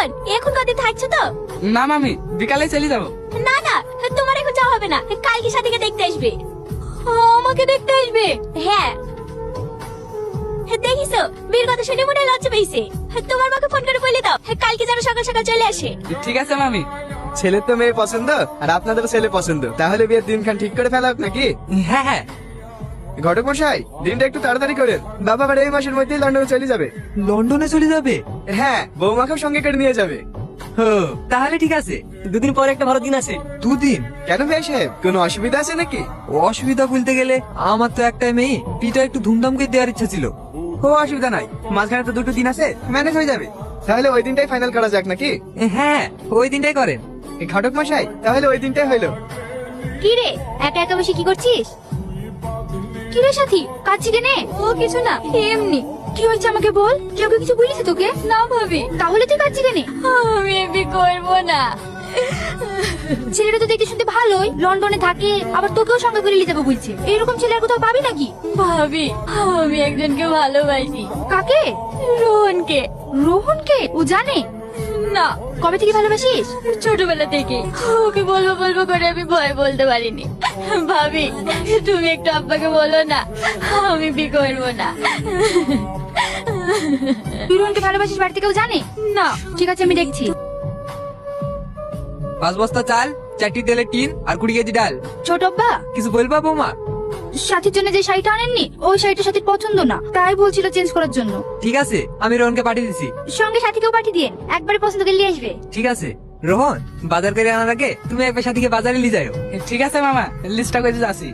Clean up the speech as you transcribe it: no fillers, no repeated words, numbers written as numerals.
রোহন এখন কদিন থাকছো তো? না মামি, বিকালে চলে যাবো। না না, তোমার এখন যাওয়া হবে না, কালকে সাথীকে দেখতে আসবে। আমাকে দেখতে আসবে? হ্যাঁ। দেখিছো বীর কথা শুনে মনে হয় লজ্জা পেয়েছে। তোমার মাকে ফোন করে বলে দাও কালকে যেন সকাল সকাল চলে আসে। ঠিক আছে মামি। ছেলের তো মেয়ে পছন্দ আর আপনাদের ছেলে পছন্দ, তাহলে বিয়ের দিনখান ঠিক করে ফেলা হোক নাকি? হ্যাঁ হ্যাঁ। ঘটক মশাই, দিনটা একটু তাড়াতাড়ি করেন। বাবা আবার এই মাসের মধ্যেই লন্ডনে চলে যাবে। লন্ডনে চলে যাবে? হ্যাঁ, বৌমাকেও সঙ্গে করে নিয়ে যাবে। তাহলে ঠিক আছে, দুদিন পরে একটা ভালো দিন আছে। দুদিন? কেন ভাই সাহেব, কোনো অসুবিধা আছে নাকি? অসুবিধা বলতে গেলে আমার তো একটাই মেয়ে, পিটা একটু ধুমধাম করে দেওয়ার ইচ্ছা ছিল। ও অসুবিধা নাই, মাঝখানে তো দুটো দিন আছে, ম্যানেজ হয়ে যাবে। তাহলে ওই দিনটাই ফাইনাল করা যাক নাকি? হ্যাঁ, ওই দিনটাই করেন। ঘটক মশাই, তাহলে ওই দিনটাই হইলো। কি রে একা একা বসে কি করছিস? কি রে সাথী, কাঁদছি কেনে? ও কিছু না, এমনি। কি হয়েছে আমাকে বল, কেউ কিছু বলেছে তোকে? না ভাবি। তাহলে তুই কাঁদছি কেনে? আমি এমনি করবো না। ছেলেটা তো দেখে শুনতে ভালোই, লন্ডনে থাকে, আবার তোকেও সঙ্গে করে নিয়ে যাবো বলছে। এরকম ছেলে আর কোথাও পাবি নাকি? ভাবি, আমি একজনকে ভালোবাসি। কাকে? রোহনকে। রোহনকে? ও জানে না। কবে থেকে ভালোবাসিস? ছোটবেলা থেকে। ওকে বলবো বলবো করে আমি ভয় বলতে পারিনি। ভাবি, তুমি একটু আব্বাকে বলো না, আমি বিয়ে করবো না। তুই রোহনকে ভালোবাসিস, বাড়িতে কেউ জানে না? ঠিক আছে, আমি দেখছি। 5 বস্তা চাল, 4টি তেলের টিন আর 20 কেজি ডাল। ছোট আব্বা, কিছু বলবা বৌমা? সাথীর জন্য যে শাড়িটা আনেননি, ওই শাড়িটা সাথীর পছন্দ না, তাই বলছিল চেঞ্জ করার জন্য। ঠিক আছে, আমি রোহনকে পাঠিয়ে দিছি। সঙ্গে সাথীকেও পাঠিয়ে দিন, একবারে পছন্দ করে নিয়ে আসবে। ঠিক আছে রোহন, বাজার করে আনার আগে তুমি একবার সাথীকে বাজারে নিয়ে যাও। ঠিক আছে মামা, লিস্টটা করে যাচ্ছি।